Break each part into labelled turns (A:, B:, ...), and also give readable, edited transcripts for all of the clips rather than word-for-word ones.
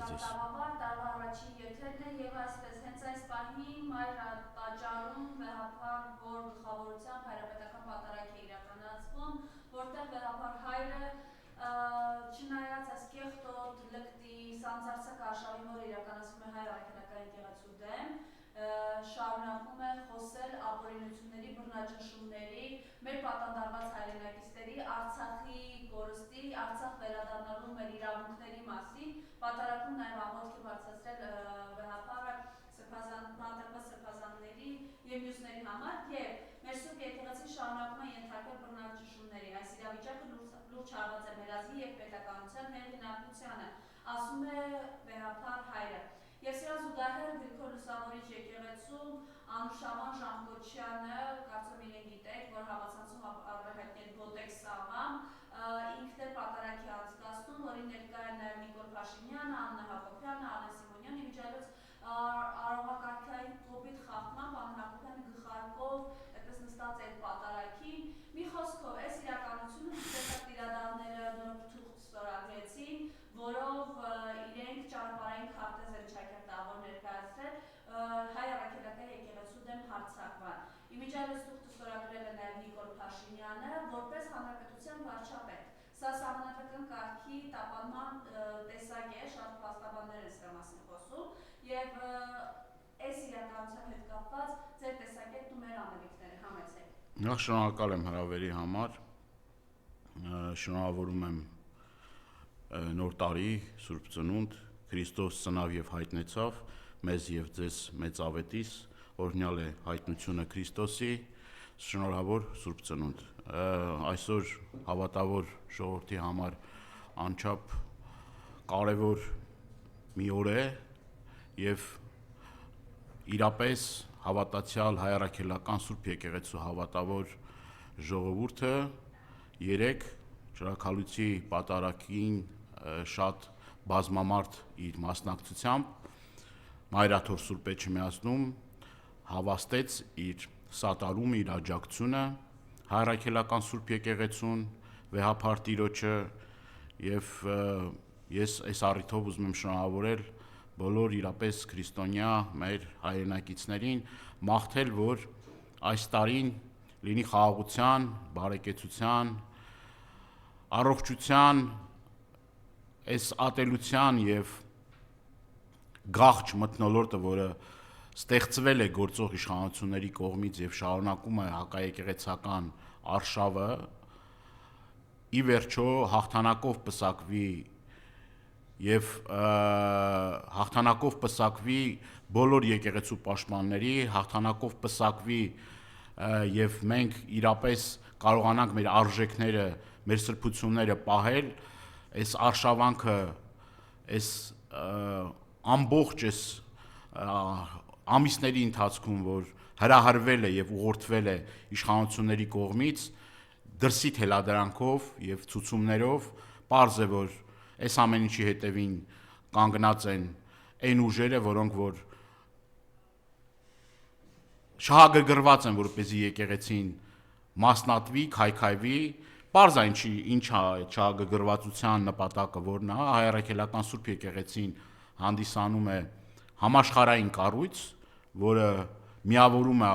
A: ձեզ։
B: Տարվա առաջին եթերն է եւ այսպես հենց այս պահին մայր տաճարում վեհապար որ գլխավորությամբ հայրապետական պատարագ է իրականացվում, որտեղ վեհապար հայրը չնայած այս կեղտոտ լկտի սանձարցակ արշավի, որը իրականացվում է հայ առաքելական եկեղեցու դեմ, շարունակում է խոսել ապօրինությունների, բռնաճնշումների, մեր պատանդարված հայրենակիցների, Արցախի կորստի, Արցախ վերադառնալու մեր իրավունքների մասին, պատարագում նաև աղոթք է բարձրացրել վեհապարը բանտարկված սրբազանների եւ մյուսների համար եւ մեր Սուրբ եկեղեցին շարունակում է ենթարկվել բռնաճնշումների։ Այս իրավիճակը լուրջ հարված է մեր ազգի եւ պետականության հեղինակությանը, ասում է վեհապար հայրը։ Եվ սրան զուգահեռ Գրիգոր Լուսավորիչ եկեղեցում Անուշավան Ժամկոչյանը, կարծում իրեն գիտեք, որ համացանցում արտահայտել Բոտեկ Սավամ, ինքն է պատարագի անցկացնում, որին ներկա է նաև Նիկոլ Փաշինյանը, Աննա Հակոբյանը, Աննա Սիմոնյանը, իմիջիայլոց արողակարգային կոպիտ խախտմամբ Աննա Հակոբյանը գլխարկով այդպես նստած այդ պատարագին։ Մի խոսքով, այս իրականությունը տեսակ տիրադարները նոր թուղթ ստորագրեցին, որով իրենք ճանապարհային քարտեզ են ճակերտավոր ներկայացրել հայ առաքելական եկեղեցու դեմ հարձակման։ Իմիջիայլոց թուղթը ստորագրել է նաև Նիկոլ Փաշինյանը, որպես հանրապետության վարչապետ։ Սա սահմանադրական կարգի տապալման տեսակ է, շատ փաստաբաններ են սրա մասին խոսում, եւ այս իրականության հետ կապված ձեր տեսակետն ու մեր անելիքները համեցեք։
A: Նախ շնորհակալ եմ հրավերի համար, շնորհավորում եմ նոր տարի, Սուրբ Ծնունդ, Քրիստոս ծնավ եւ հայտնեցավ, մեզ եւ ձեզ մեծ ավետիս, օրհնյալ է հայտնությունը Քրիստոսի, շնորհավոր Սուրբ Ծնունդ։ Այսօր հավատավոր ժողովրդի համար անչափ կարևոր մի օր է եւ իրապես հավատացյալ հայ առաքելական Սուրբ եկեղեցու հավատավոր ժողովուրդը երեք Շրաքալույցի պատարագին շատ բազմամարդ իր մասնակցությամբ Մայրաթոր Սուրբ Էջմիածնում հավաստեց իր սատարումը, իր աջակցությունը հայ առաքելական Սուրբ եկեղեցուն, վեհապար տիրոջը եւ ես այս առիթով ուզում եմ շնորհավորել բոլոր իրապես քրիստոնյա մեր հայրենակիցներին, մաղթել, որ այս տարին լինի խաղաղության, բարեկեցության, առողջության, այս ատելության եւ գաղճ մթնոլորտը, որը ստեղծվել է գործող իշխանությունների կողմից եւ շարունակում է հակաեկեղեցական արշավը, ի վերջո հաղթանակով պսակվի եւ հաղթանակով պսակվի բոլոր եկեղեցու պաշտպանների, հաղթանակով պսակվի եւ մենք իրապես կարողանանք մեր արժեքները, մեր սրբությունները պահել, այս արշավանքը, այս ամբողջ այս ամիսների ընթացքում, որ հրահրվել է եւ ուղղորդվել է իշխանությունների կողմից, դրսի թելադրանքով եւ ցուցումներով, պարզ է, որ այս ամեն ինչի հետևին կանգնած են այն ուժերը, որոնք որ շահագրգռված են, որպեսզի եկեղեցին մասնատվի, քայքայվի, պարզ է ինչ շահագրգռվածության նպատակը որն է, հայ առաքելական Սուրբ եկեղեցին հանդիսանում է համաշխարհային կառույց, որը միավորում է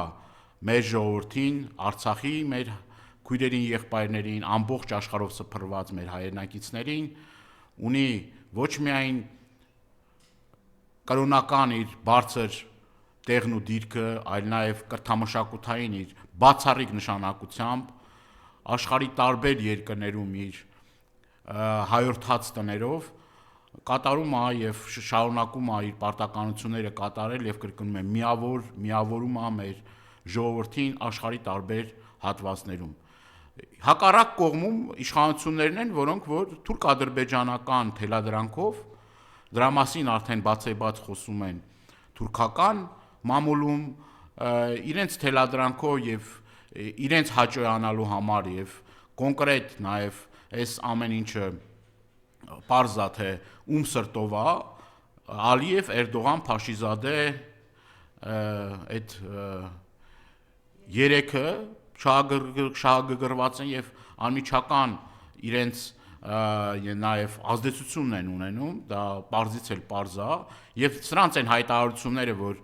A: մեր ժողովրդին, Արցախի մեր քույրերին, եղբայրներին, ամբողջ աշխարհով սփռված մեր հայրենակիցներին, ունի ոչ միայն կրոնական իր բարձր տեղն ու դիրքը, այլ նաև կրթամշակութային իր բացառիկ նշանակությամբ աշխարհի տարբեր երկրներում իր հայորդաց տներով կատարում է եւ շարունակում է իր պարտականությունները կատարել եւ կրկնում եմ միավորում է մեր ժողովրդին աշխարհի տարբեր հատվածներում։ Հակառակ կողմում իշխանություններն են, որոնք որ թուրք-ադրբեջանական թելադրանքով դրա մասին արդեն բացեբաց խոսում են թուրքական մամուլում իրենց թելադրանքով եւ իրենց հաճոյանալու համար եւ կոնկրետ նաեւ այս ամեն ինչը պարզ է թե ում սրտով է Ալիև, Էրդողան, Փաշիզադե այդ երեքը շահագրգռված են եւ անմիջական իրենց նաև ազդեցություն են ունենում, դա պարզից էլ պարզ է, եւ սրանց են հայտարարությունները, որ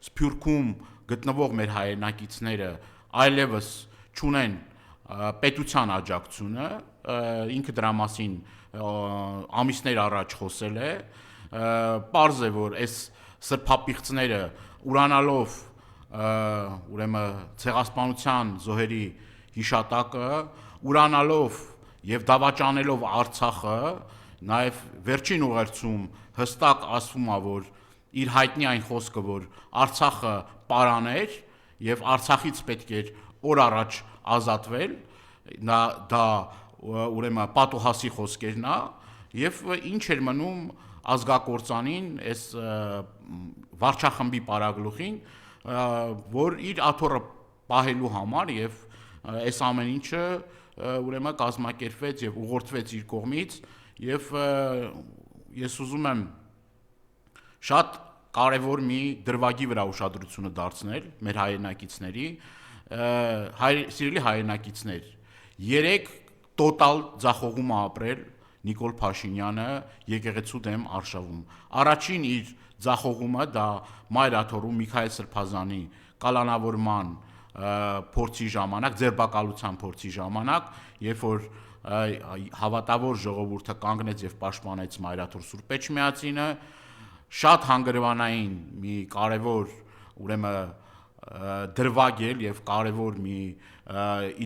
A: Սփյուռքում գտնվող մեր հայրենակիցները այլևս չունեն պետության աջակցությունը, ինքը դրա մասին ամիսներ առաջ խոսել է, պարզ է, որ այս սրբապիղծները ուրանալով ուրեմն ցեղասպանության զոհերի հիշատակը, ուրանալով եւ դավաճանելով Արցախը, նաեւ վերջին ուղերձում հստակ ասվում է, որ իր հայտնի այն խոսքը, որ Արցախը պարաներ եւ Արցախից պետք էր օր առաջ ազատվել, դա ուրեմն պատուհասի խոսքերն է եւ ինչ էր մնում ազգակործանին, այս վարչախմբի պարագլուխին, որ իր աթոռը պահելու համար եւ այս ամեն ինչը ուրեմն կազմակերպվեց եւ ուղղորդվեց իր կողմից եւ ես ուզում եմ շատ կարևոր մի դրվագի վրա ուշադրությունը դարձնել մեր հայրենակիցների, սիրելի հայրենակիցներ, 3 տոտալ ձախողում է ապրել Նիկոլ Փաշինյանը եկեղեցու դեմ արշավում։ Առաջին իր ձախողումը դա Մայրաթորում Միքայել Սրբազանի կալանավորման փորձի ժամանակ, ձերբակալության փորձի ժամանակ, երբ որ հավատավոր ժողովուրդը կանգնեց եւ պաշտպանեց Մայրաթոր Սուրբ Էջմիածինը, շատ հանգրվանային մի կարևոր ուրեմն դրվագ էլ եւ կարևոր մի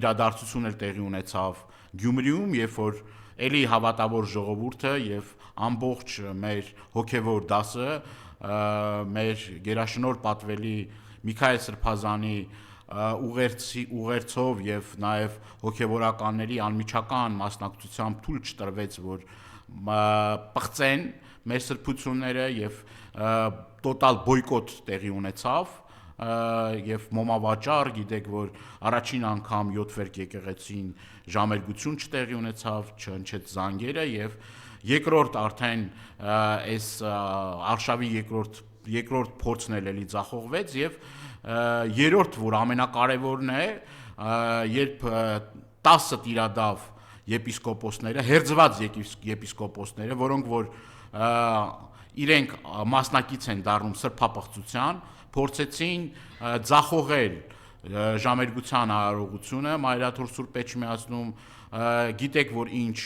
A: իրադարձություն էլ տեղի ունեցավ Գյումրիում, երբ որ էլի հավատավոր ժողովուրդը եւ ամբողջ մեր հոգեվոր դասը մեր գերաշնորհ պատվելի Միքայել Սրբազանի ուղերձով եւ նաեւ հոգեվորականների անմիջական մասնակցությամբ թույլ չտրվեց, որ պղծեն մեր սրբությունները եւ տոտալ բոյկոտ տեղի ունեցավ եւ մոմավաճառ, գիտեք, որ առաջին անգամ 7 վերք եկեղեցին ժամերգություն չտեղի ունեցավ, չհնչեց զանգերը եւ երկրորդ արդեն այս արշավի երկրորդ փորձն էլի ձախողվեց եւ երրորդ, որ ամենակարևորն է, երբ 10 տիրադավ եպիսկոպոսները, հերձված եպիսկոպոսները, որոնք որ իրենք մասնակից են դառնում սրբապղծության, փորձեցին ձախողել ժամերգության արարողությունը Մայրաթոր Սուրբ Էջմիածնում, գիտեք, որ ինչ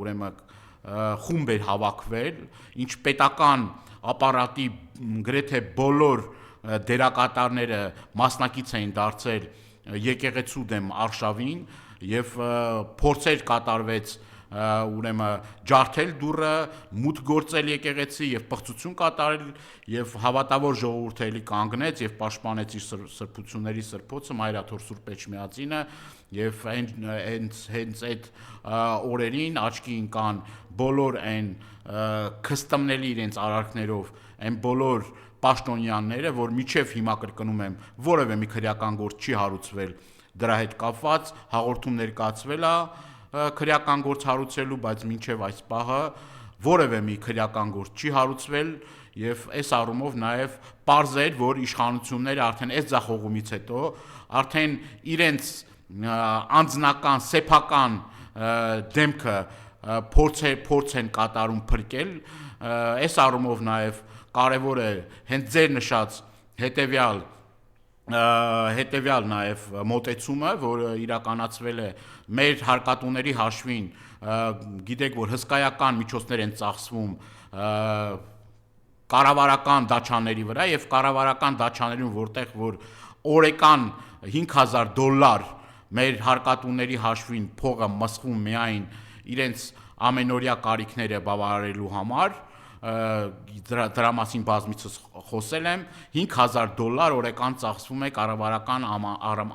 A: ուրեմն խումբ էր հավաքվել, ինչ պետական ապարատի գրեթե բոլոր դերակատարները մասնակից էին դարձել եկեղեցու դեմ արշավին եւ փորձեր կատարվեց ուրեմն ջարդել դուռը, մուտք գործել եկեղեցի եւ պղծություն կատարել եւ հավատավոր ժողովուրդը էլի կանգնեց եւ պաշտպանեց իր սրբությունների սրբոցը Մայրաթոր Սուրբ Էջմիածինը եւ հենց այդ օրերին աչքի ընկան բոլոր այն քստամների իրենց արարքներով, այն բոլոր պաշտոնյաները, որ միջև հիմա կրկնում եմ, որևէ մի քրեական գործ չի հարուցվել դրա հետ կապված, հաղորդում ներկայացվել է քրեական գործ հարուցելու, բայց մինչև այս պահը որևէ մի քրեական գործ չի հարուցվել եւ այս առումով նաեւ պարզ էր, որ իշխանությունները արդեն այս ձախողումից հետո արդեն իրենց անձնական սեփական դեմքը փորձ են կատարում փրկել, այս առումով նաեւ կարևոր է հենց ձեր նշած հետևյալ նաև մոտեցումը, որը իրականացվել է մեր հարկատուների հաշվին, գիտեք, որ հսկայական միջոցներ են ծախսվում կառավարական դաչաների վրա եւ կառավարական դաչաներում, որտեղ որ օրեկան $5,000 մեր հարկատուների հաշվին փողը մսվում միայն իրենց ամենօրյա կարիքները բավարարելու համար, դրա մասին բազմիցս խոսել եմ, $5,000 օրեկան ծախսվում է կառավարական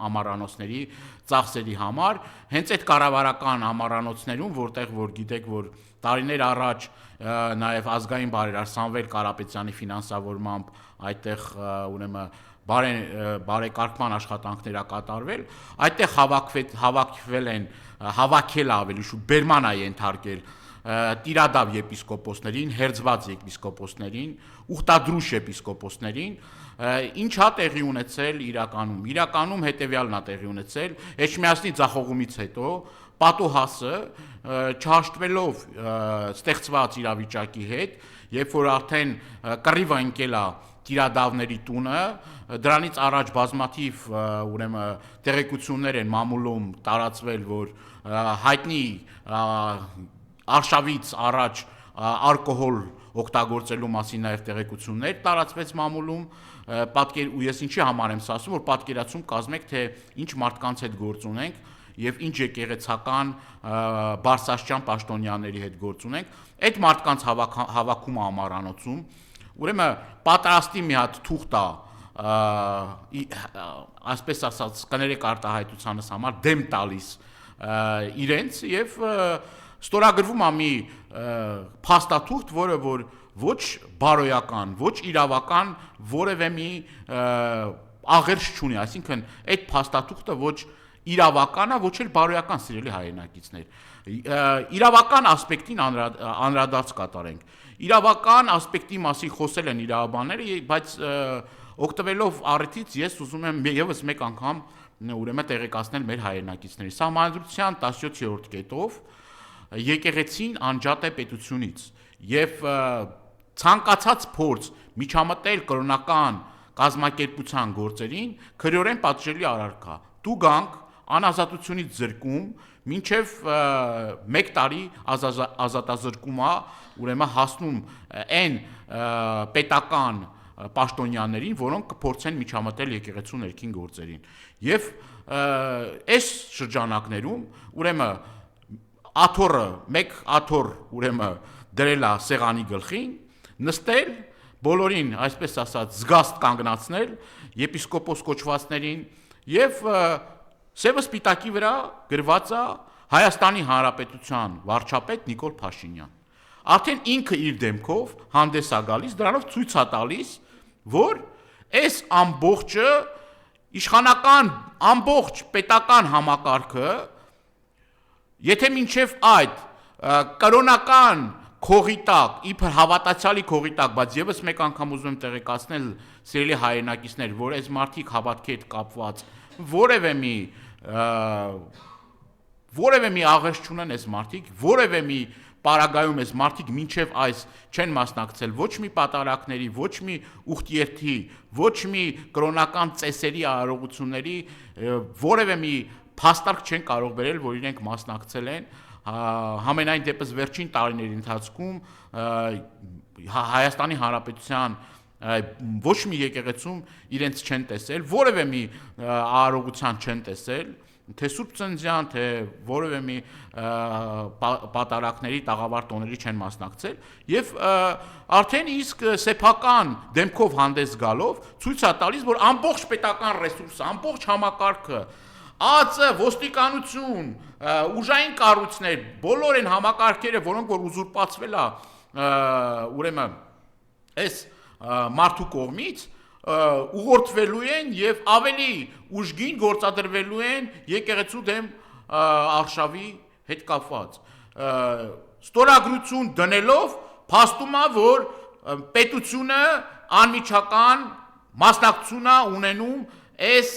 A: ամառանոցների ծախսերի համար, հենց այդ կառավարական ամառանոցներում, որտեղ որ գիտեք, որ տարիներ առաջ նաև ազգային բարերար Սամվել Կարապետյանի ֆինանսավորմամբ այդտեղ ուրեմն բարեկարգման աշխատանքներ կատարվել, այդտեղ հավաքել ավելի շուտ բերման է ենթարկել տիրադավ եպիսկոպոսներին, հերձված եպիսկոպոսներին, ուխտադրուժ եպիսկոպոսներին, ինչա տեղի ունեցել իրականում հետևյալն է տեղի ունեցել, Էջմիածնի ձախողումից հետո պատոհասը չհաշտվելով ստեղծված իրավիճակի հետ, երբ որ արդեն կռիվ ընկել է տիրադավների տունը, դրանից առաջ բազմաթիվ ուրեմն տեղեկություններ են մամուլում տարածվել, որ հայտնի արշավից առաջ ալկոհոլ օգտագործելու մասին նաև տեղեկություններ տարածվեց մամուլում, ու ես ինչի համար եմ ասում, որ պատկերացում կազմեք, թե ինչ մարդկանց հետ գործ ունենք եւ ինչ եկեղեցական բարձրաստիճան պաշտոնյաների հետ գործ ունենք, այդ մարդկանց հավաքումը ամառանոցում, ուրեմն պատրաստի մի հատ թուղթ է, այսպես ասած, կներեք արտահայտությանս համար դեմ տալիս իրենց եւ ստորագրվում է մի փաստաթուղթ, որը որ ոչ բարոյական, ոչ իրավական որևէ մի աղերս չունի, այսինքն այդ փաստաթուղթը ոչ իրավական է, ոչ էլ բարոյական, սիրելի հայրենակիցներ։ Իրավական ասպեկտին անդրադարձ կատարենք։ Իրավական ասպեկտի մասին խոսել են իրավաբանները, բայց օգտվելով առիթից ես ուզում եմ եւս մեկ անգամ ուրեմն տեղեկացնել մեր հայրենակիցներին։ Սահմանադրության 17-րդ կետով եկեղեցին անջատ է պետությունից եւ ցանկացած փորձ միջամտել կրոնական կազմակերպության գործերին քրեորեն պատժելի առարկա։ Դու գանք անազատությունից զրկում մինչև 1 տարի ազատազրկում է, ուրեմն հասնում այն պետական պաշտոնյաներին, որոնք կփորձեն միջամտել եկեղեցու ներքին գործերին։ Եվ այս շրջանակներում ուրեմն աթոռը, մեկ աթոռ ուրեմն դրել է սեղանի գլխին, նստել, բոլորին, այսպես ասած, զգաստ կանգնացնել, եպիսկոպոս կոչվածներին եւ սևը սպիտակի վրա գրված է Հայաստանի Հանրապետության վարչապետ Նիկոլ Փաշինյան։ Արդեն ինքը իր դեմքով հանդես է գալիս, դրանով ցույց է տալիս, որ այս ամբողջը իշխանական ամբողջ պետական համակարգը, եթե մինչև այդ կրոնական քողի տակ, իբր հավատացյալի քողի տակ, բայց եւս մեկ անգամ ուզում եմ տեղեկացնել սիրելի հայրենակիցներ, որ այս մարդիկ հավատքի հետ կապված որևէ մի աղերս չունեն այս մարդիկ, որևէ մի պարագայում այս մարդիկ մինչև այս չեն մասնակցել ոչ մի պատարակների, ոչ մի ուխտիերթի, ոչ մի կրոնական ծեսերի արարողությունների, որևէ մի փաստարկ չեն կարող վերել, որ իրենք մասնակցել են, համենայն դեպս վերջին տարիների ընթացքում Հայաստանի Հանրապետության ոչ մի եկեղեցում իրենց չեն տեսել, որևէ մի արարողության չեն տեսել, թե Սուրբ Ծննդյան, թե որևէ մի պատարակների տաղավար տոների չեն մասնակցել եւ արդեն իսկ սեփական դեմքով հանդես գալով ցույց է տալիս, որ ամբողջ պետական ռեսուրսը, ամբողջ համակարգը, ԱԾ, ոստիկանություն, ուժային կառույցներ, բոլոր այն համակարգերը, որոնք որ ուզուրպացվել է ուրեմն այս մարդու կողմից, ուղղորդվելու են եւ ավելի ուժգին գործադրվելու են եկեղեցու դեմ արշավի հետ կապված։ Ստորագրություն դնելով փաստում է, որ պետությունը անմիջական մասնակցություն է ունենում այս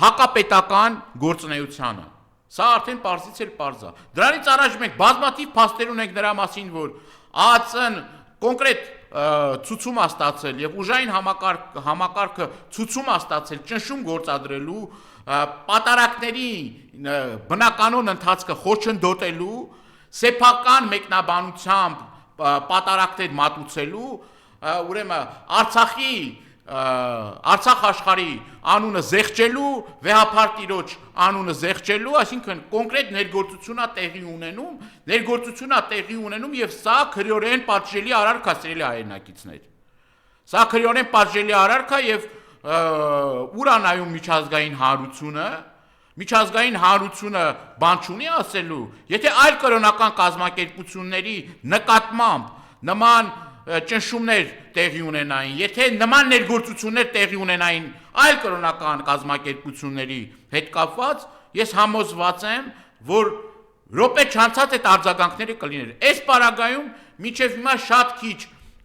A: հակապետական գործունեությանը։ Սա արդեն պարզից էլ պարզ է։ Դրանից առաջ մենք բազմաթիվ փաստեր ունենք նրա մասին, որ ԱԱՑ-ն կոնկրետ ցուցում է ստացել եւ ուժային համակարգը ցուցում է ստացել ճնշում գործադրելու, պատարակների բնականոն ընթացքը խոչընդոտելու, սեփական մեկնաբանությամբ պատարակներ մատուցելու, ուրեմն Արցախ աշխարհի անունը զեղչելու, վեհափար տիրոջ անունը զեղչելու, այսինքն կոնկրետ ներգործությունա տեղի ունենում եւ սա քրեորեն պատժելի արարք է, սիրելի հայրենակիցներ։ Սա քրեորեն պատժելի արարք է եւ ուր է նայում միջազգային հանրությունը բան չունի ասելու, եթե այլ կրոնական կազմակերպությունների նկատմամբ նման ճնշումներ տեղի ունենային, եթե նման ներգործություններ տեղի ունենային այլ կրոնական կազմակերպությունների հետ կապված, ես համոզված եմ, որ րոպե չանցած այդ արձագանքները կլիներ։ Այս պարագայում մինչև հիմա շատ քիչ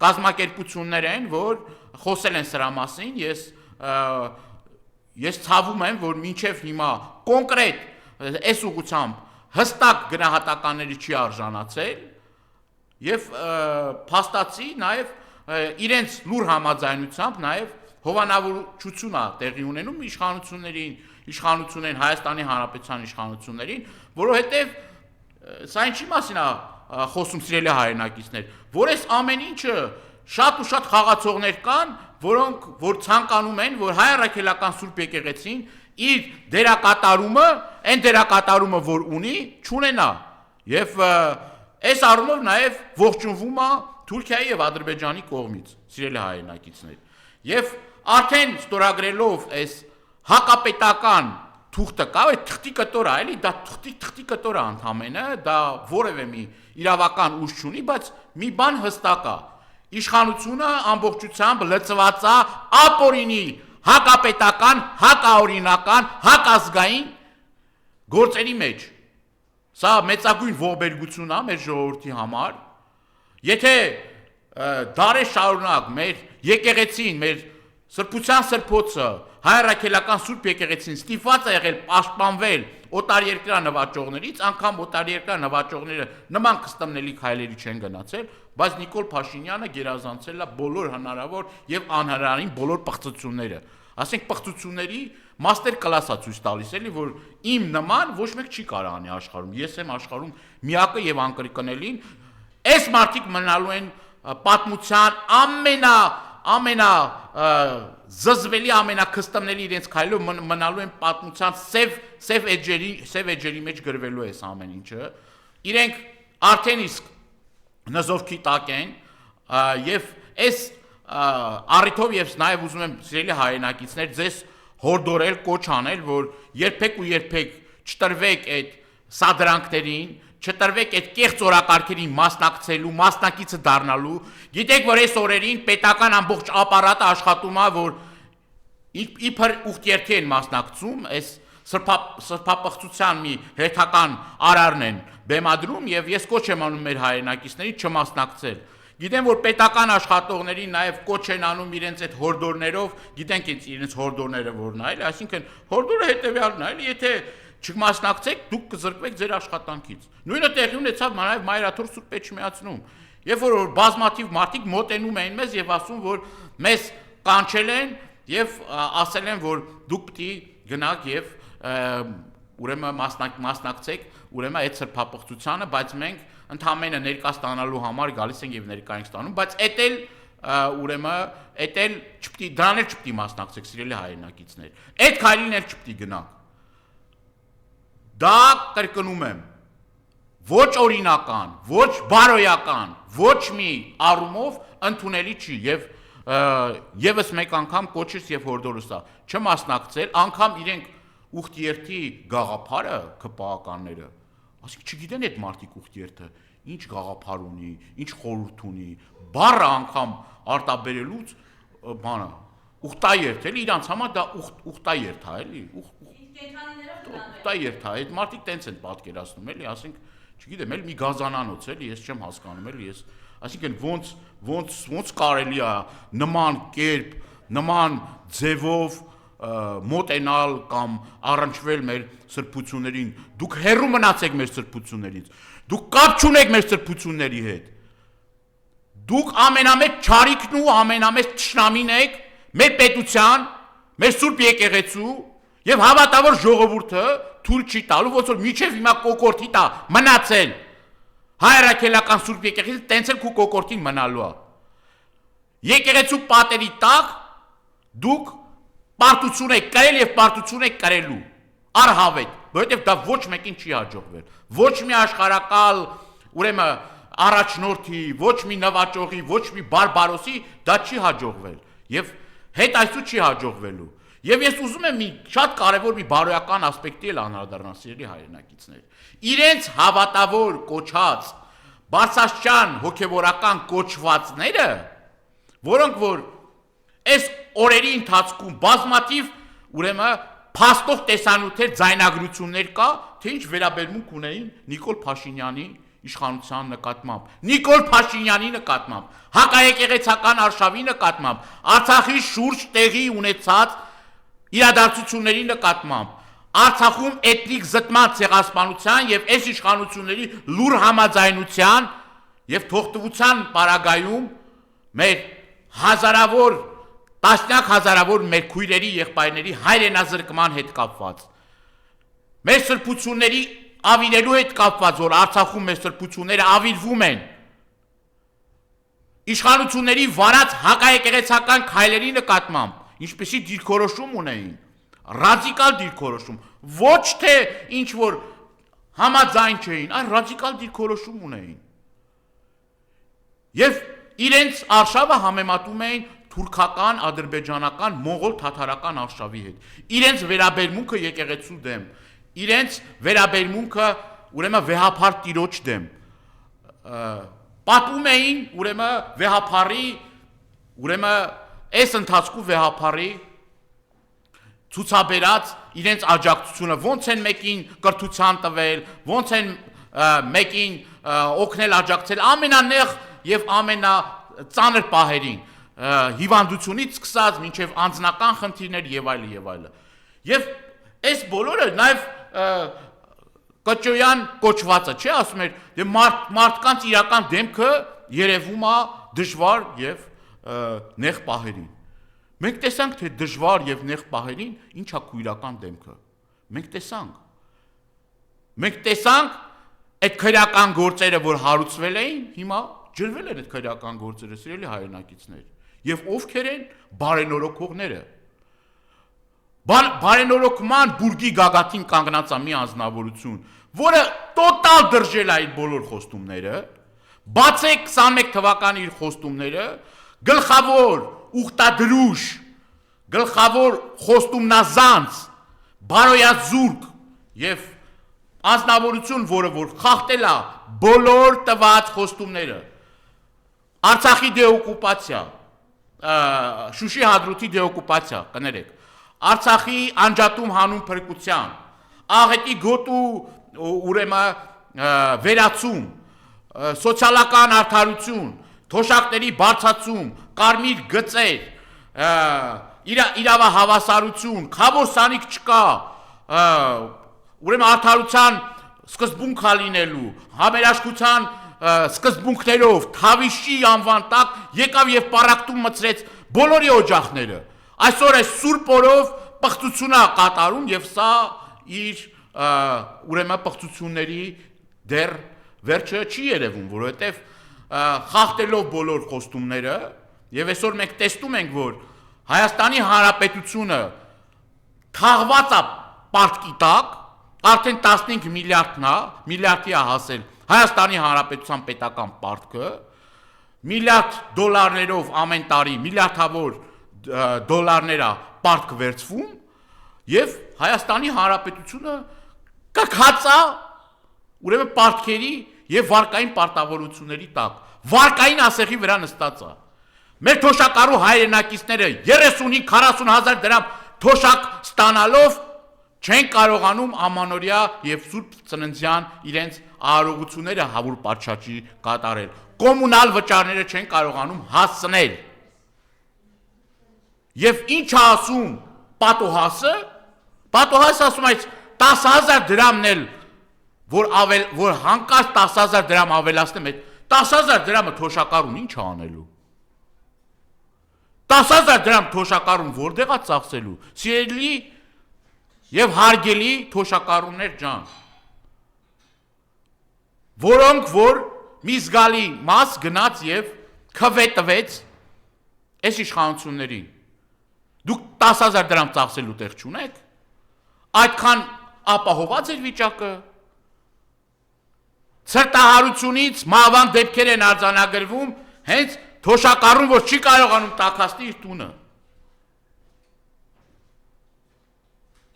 A: կազմակերպություններ են, որ խոսել են սրա մասին, ես ցավում եմ, որ մինչև հիմա կոնկրետ այս ուղղությամբ հստակ գնահատականների չի արժանացել եւ փաստացի նաեւ իրենց լուր համաձայնությամբ նաեւ հովանավորչություն է տեղի ունենում իշխանություններին Հայաստանի Հանրապետության իշխանություններին, որովհետեւ սա ինչի մասին է խոսում սիրելի հայրենակիցներ, որ այս ամեն ինչը շատ ու շատ խաղացողներ կան, որոնք որ ցանկանում են, որ հայ առաքելական Սուրբ եկեղեցին իր դերակատարումը, այն դերակատարումը, որ ունի, չունենա։ Եվ այս առումով նաև ողջունվում է Թուրքիայի եւ Ադրբեջանի կողմից, սիրելի հայրենակիցներ։ Եվ արդեն ստորագրելով այս հակապետական թուղթը կա, այդ թղթի կտոր է, էլի, դա թղթի կտոր է ընդամենը, դա որևէ մի իրավական ուժ չունի, բայց մի բան հստակ է։ Իշխանությունը ամբողջությամբ լծված է ապօրինի հակապետական, հակաօրինական, հակազգային գործերի մեջ։ Սա մեծագույն ողբերգություն է մեր ժողովրդի համար։ Եթե դարեր շարունակ մեր եկեղեցին, մեր սրբության սրբոցը, հայ առաքելական Սուրբ եկեղեցին ստիպված է եղել պաշտպանվել օտարերկրյա նվաճողներից, անգամ օտարերկրյա նվաճողները նման կստմնելի քայլերի չեն գնացել, բայց Նիկոլ Փաշինյանը գերազանցել է բոլոր հնարավոր եւ անհնարին բոլոր պղծությունները։ Ասենք պղծությունների մաստեր կլասա ցույց տալիս էլի, որ իմ նման ոչ մեկ չի կարող անի աշխարհում։ Ես եմ աշխարհում միակը եւ անկրկնելին։ Այս մարդիկ մնալու են պատմության ամենա զզվելի ամենակստամների իրենց քայլով մնալու են պատմության սև էջերի մեջ գրվելու է այս ամեն ինչը։ Իրենք արդեն իսկ նզովքի տակ են եւ այս առիթով եւ նաեւ ուզում եմ սիրելի հայրենակիցներ ձեզ հորդորել կոչ անել, որ երբեք ու երբեք չտրվեք այդ սադրանքներին, չտրվեք այդ կեղծ օրակարգերին մասնակցելու, մասնակիցը դառնալու։ Գիտեք, որ այս օրերին պետական ամբողջ ապարատը աշխատում է, որ իբր ուխտերթի են մասնակցում, այս սրբապղծության մի հերթական արարն են բեմադրում եւ ես կոչ եմ անում մեր հայրենակիցներին չմասնակցել։ Գիտեմ, որ պետական աշխատողներին նաեւ կոչ են անում իրենց այդ հորդորներով, գիտենք իրենց հորդորները որն է, այլ, այսինքն հորդորը հետեւյալն է, այլ, եթե չմասնակցեք, դուք կզրկվեք ձեր աշխատանքից։ Նույնը տեղի ունեցավ նաեւ Մայրաթոր Սուրբ Էջմիածնում։ Երբ որ բազմաթիվ մարդիկ մոտենում էին մեզ եւ ասում, որ մեզ կանչել են եւ ասել են, որ դուք պիտի գնաք եւ ուրեմն մասնակցեք, ուրեմն այդ սրբապղծությանը, բայց մենք ընդհանրապես ներկա ստանալու համար գալիս ենք եւ ներկա ենք ստանում, բայց էտել ուրեմն էտել չպիտի դրան էլ չպիտի մասնակցեք, սիրելի հայրենակիցներ։ Այդ քայլին էլ չպիտի գնաք։ Դա կրկնում եմ, ոչ օրինական, ոչ բարոյական, ոչ մի առումով ընդունելի չի եւ եւս մեկ անգամ կոչս եւ հորդորս է չմասնակցել, անգամ իրենք ուխտերթի գաղափարը ԿՊԱ-ականները, ասենք չգիտեն այդ մարդիկ ուխտերթը ինչ գաղափար ունի, ինչ խորհուրդ ունի, բառը անգամ արտաբերելուց բանը ուխտաերթ էլի իրանց համար դա ուխտաերթ է էլի ուխտաերթ է, այդ մարդիկ տենց են պատկերացնում էլի, ասենք չգիտեմ, էլ մի գազանանոց էլի, ես չեմ հասկանում էլի, ես այսինքն ոնց կարելի է նման կերպ, նման ձևով մոտենալ կամ առնչվել մեր սրբություններին, դուք հեռու մնացեք մեր սրբություններից, դուք կապ չունեք մեր սրբությունների հետ, դուք ամենամեծ չարիքն ու ամենամեծ թշնամին եք մեր պետության, մեր Սուրբ եկեղեցու եւ հավատավոր ժողովուրդը թույլ չի տալու, ոնց որ միջև հիմա կոկորտի տա մնացել հայ առաքելական Սուրբ եկեղեցին տենց էլ քու կոկորտին մնալու է։ Եկեղեցու պատերի տակ դուք պարտություն եք կրել եւ պարտություն եք կրելու առհավետ, որովհետեւ դա ոչ մեկին չի հաջողվել։ Ոչ մի աշխարհակալ, ուրեմն առաջնորդի, ոչ մի նվաճողի, ոչ մի բարբարոսի դա չի հաջողվել եւ հետ այսու չի հաջողվելու։ Եվ ես ուզում եմ մի շատ կարևոր մի բարոյական ասպեկտի էլ անդրադառնալ, սիրելի հայրենակիցներ։ Իրենց հավատավոր կոչած բարձրաստիճան հոգեվորական կոչվածները, որոնք որ այս օրերի ընթացքում բազմաթիվ ուրեմն փաստող տեսանյութեր ձայնագրություններ կա, թե ինչ վերաբերմունք ունեին Նիկոլ Փաշինյանի իշխանության նկատմամբ, Նիկոլ Փաշինյանի նկատմամբ, հակաեկեղեցական արշավի նկատմամբ, Արցախի շուրջ տեղի ունեցած իրադարձությունների նկատմամբ, Արցախում էթնիկ զտման ցեղասպանության եւ այս իշխանությունների լուր համաձայնության եւ թողտվության պարագայում մեր հազարավոր տասնյակ հազարավոր մեր քույրերի եղբայրների հայրենազրկման հետ կապված մեր սրբությունների ավիրելու հետ կապված որ Արցախում մեր սրբությունները ավիրվում են իշխանությունների վարած հակաեկեղեցական քայլերի նկատմամբ ինչպեսի դիրքորոշում ունեին ռադիկալ դիրքորոշում ոչ թե ինչ որ համաձայն չէին այլ ռադիկալ դիրքորոշում ունեին եւ իրենց արշավը համեմատում էին թուրքական, ադրբեջանական, մոնղոլ թաթարական արշավի հետ իրենց վերաբերմունքը եկեղեցու դեմ իրենց վերաբերմունքը ուրեմն վեհափար տիրոջ դեմ պատում էին ուրեմն վեհափարի ուրեմն այս ընթացքում վեհափարի ցուցաբերած իրենց աջակցությունը ոնց են մեկին կրթության տվել ոնց են մեկին օգնել աջակցել ամենանեղ եւ ամենածանր պահերին հիվանդությունից սկսած մինչեւ անձնական խնդիրներ եւ այլը եւ այս բոլորը նաեւ կոչոյան կոչվածը չէ ասում էր դե մարդկանց իրական դեմքը երևում է դժվար եւ նեղ պահերին մենք տեսանք թե դժվար եւ նեղ պահերին ինչա քույրական դեմքը մենք տեսանք այդ քրեական գործերը որ հարուցվել էին հիմա ջրվել են այդ քրեական գործերը սիրելի հայրենակիցներ եւ ովքեր են բարենորոգողները բարենորոգման բուրգի գագաթին կանգնած է մի անձնավորություն որը տոտալ դրժել է այդ բոլոր խոստումները բացեք 21 թվականի իր խոստումները գլխավոր ուխտադրուժ գլխավոր խոստումնազանց բարոյազուրկ եւ անձնավորություն որը որ խախտել է բոլոր տված խոստումները Արցախի դեօկուպացիա Շուշի հադրութի դեօկուպացիա կներեք Արցախի անջատում հանուն փրկության աղետի գոտու ուրեմն վերացում սոցիալական արդարություն թոշակների բարձրացում կարմիր գծեր իրավահավասարություն խավոր սանիկ չկա ուրեմն արդարության սկզբունք լինելու համերաշխության սկզբունքներով Թավիշի անվան տակ եկավ եւ պարակտում մցրեց բոլորի օջախները այսօր այս սուրբ օրով պղծություն է կատարում եւ սա իր ուրեմն պղծությունների դեռ վերջը չի երևում որովհետեւ խախտելով բոլոր խոստումները եւ այսօր մենք տեսնում ենք որ Հայաստանի Հանրապետությունը թաղված է պարտքի տակ արդեն 15 միլիարդի է հասել Հայաստանի Հանրապետության պետական պարտքը միլիարդ դոլարներով ամեն տարի միլիարդավոր դոլարներ է պարտք վերցվում եւ Հայաստանի Հանրապետությունը կքած է ուրեմն պարտքերի եւ վարկային պարտավորությունների տակ վարկային ասեղի վրա նստած է մեր թոշակառու հայրենակիցները 30-40 հազար դրամ թոշակ ստանալով չեն կարողանում ամանորյա եւ սուրբ ծննդյան իրենց արարողությունները հավուր պատշաճի կատարել կոմունալ վճարները չեն կարողանում հասցնել եւ ինչ է ասում պատոհասը ասում այս 10000 դրամն էլ որ հանկարծ 10000 դրամ ավելացնեմ այդ 10000 դրամը թոշակառուն ինչ է անելու 10000 դրամ թոշակառուն որտեղ է ծախսելու սիրելի եւ հարգելի թոշակառուներ ջան որոնք որ մի զգալի մաս գնաց եւ քվետվեց այս իշխանություններին դուք 10000 դրամ ծախսելու տեղ չունեք այդքան ապահոված էր վիճակը ցրտահարությունից մահվան դեպքեր են արձանագրվում հենց թոշակառուն որ չի կարողանում տաքացնել իր տունը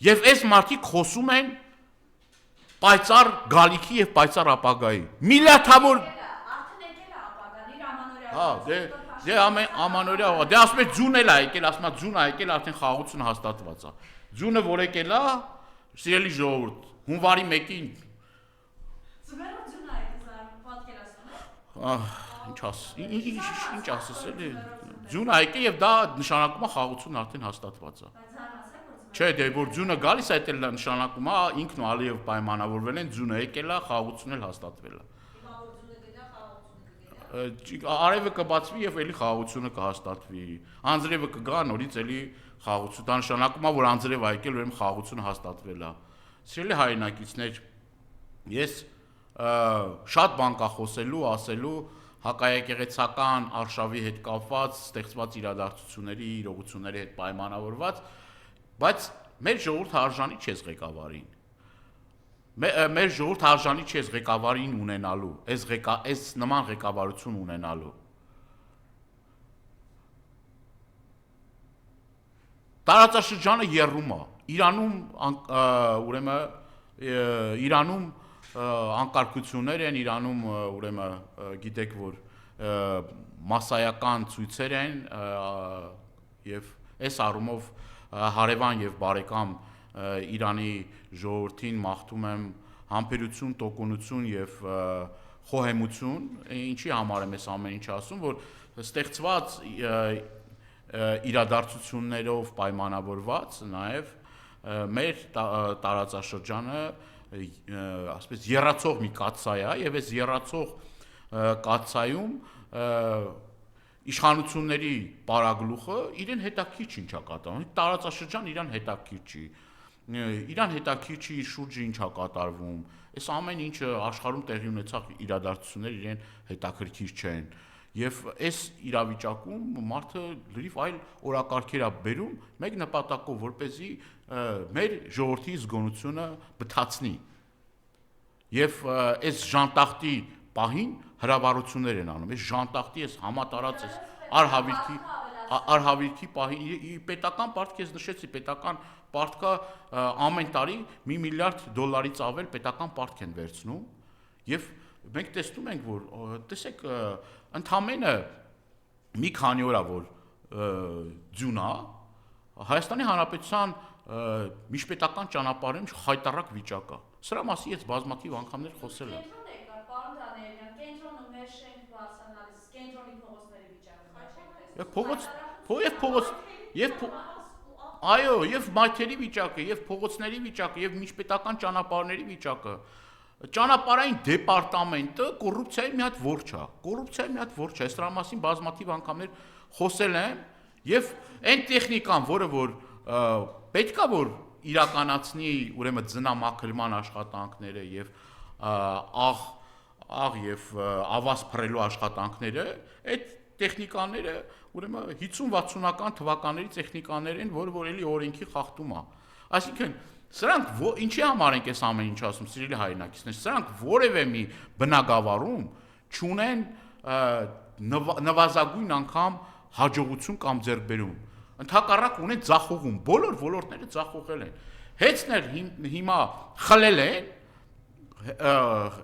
A: եւ այս մարդիկ խոսում են պայծառ գալիքի եւ պայծառ ապագայի միլիարդավոր
B: արդեն եկել է ապագան իր ամանորյա
A: դե ամանորյա դե ասում է ձուն էլ է եկել ասում է ձուն է եկել արդեն խաղաղությունը հաստատված է ձունը որ եկել է սիրելի ժողովուրդ հունվարի 1-ին
B: Ձմեռը ձուն է եկել պատկերացնում
A: ինչ ասես էլի ձուն է եկել եւ դա նշանակում է խաղաղությունը արդեն հաստատված է Չէ, դե որ ձյունը գալիս է, այդ էլ նշանակում է ինքն ու Ալիև պայմանավորվել են, ձյունը եկել է, խաղաղությունն էլ հաստատվել է։ Արևը կբացվի եւ էլի խաղաղությունը կհաստատվի։ Անձրևը կգա, նորից էլի խաղաղություն։ Դա նշանակում է, որ անձրևը եկել, ուրեմն խաղաղությունը հաստատվել է։ Սիրելի հայրենակիցներ, ես շատ բան կա խոսելու, ասելու հակաեկեղեցական արշավի հետ կապված, ստեղծված իրադարձությունների, իրողությունների հետ պայմանավորված, բայց մեր ժողովուրդը արժանի չէ ղեկավարին։ Մեր ժողովուրդը արժանի չէ ղեկավարին ունենալու, այս նման ղեկավարություն ունենալու։ Տարածաշրջանը եռում է։ Իրանում անկարգություններ են, Իրանում ուրեմն գիտեք, որ մասսայական ցույցեր են եւ այս առումով հարևան եւ բարեկամ Իրանի ժողովրդին մաղթում եմ համբերություն, տոկունություն եւ խոհեմություն, ինչի համար եմ այս ամեն ինչ ասում, որ ստեղծված իրադարձություններով պայմանավորված նաեւ մեր տարածաշրջանը ասես երացող մի կաթսայ է եւ այս երացող կաթսայում իշխանությունների պարագլուխը իրեն հետաքրքիր չի ինչա կատարում, տարածաշրջան իրան հետաքրքիր չի, իրան հետաքրքիր չի իր շուրջը ինչա կատարվում, այս ամեն ինչը աշխարհում տեղի ունեցող իրադարձություններ իրեն հետաքրքիր չեն, եւ այս իրավիճակում մարդը լրիվ այլ օրակարգեր է բերում, մեկ նպատակով, որպեսզի մեր ժողովրդի զգոնությունը բթացնի, եւ այս ժանտախտի պահին հրավառություններ են անում, այս ժանտախտի, այս համատարած այս արհավիրքի պահին, պետական պարտք ես նշեցի, պետական պարտքը ամեն տարի $1 միլիարդ ավել պետական պարտք են վերցնում, եւ մենք տեսնում ենք, որ տեսեք, ընդամենը մի քանի օր է, որ ձյուն է, Հայաստանի Հանրապետության միջպետական ճանապարհում խայտառակ վիճակ է։ Սրա մասին ես բազմաթիվ անգամներ խոսել եմ։ Այո, եւ մայթերի վիճակը, եւ փողոցների վիճակը, եւ միջպետական ճանապարհների վիճակը։ Ճանապարհային դեպարտամենտը կոռուպցիայի մի հատ որջը է։ Կոռուպցիայի մի հատ որջը է, սրա մասին բազմաթիվ անգամներ խոսել եմ, եւ այն տեխնիկան, որը որ պետքա որ իրականացնի ուրեմն ձնամաքրման աշխատանքները եւ աղ եւ ավազ փռելու աշխատանքները, այդ տեխնիկաները ուրեմն 50-60-ական թվականների տեխնիկաներ են, որը որ էլի օրենքի խախտում է։ Այսինքն սրանք ինչի համար ենք այս ամեն ինչ ասում, սիրելի հայրենակիցներ, սրանք որևէ մի բնագավառում չունեն նվազագույն անգամ հաջողություն կամ ձեռքբերում։ Ընդհակառակ ունեն ձախողում, բոլոր ոլորտները ձախողել են։ Հեծներ հիմա խլել են,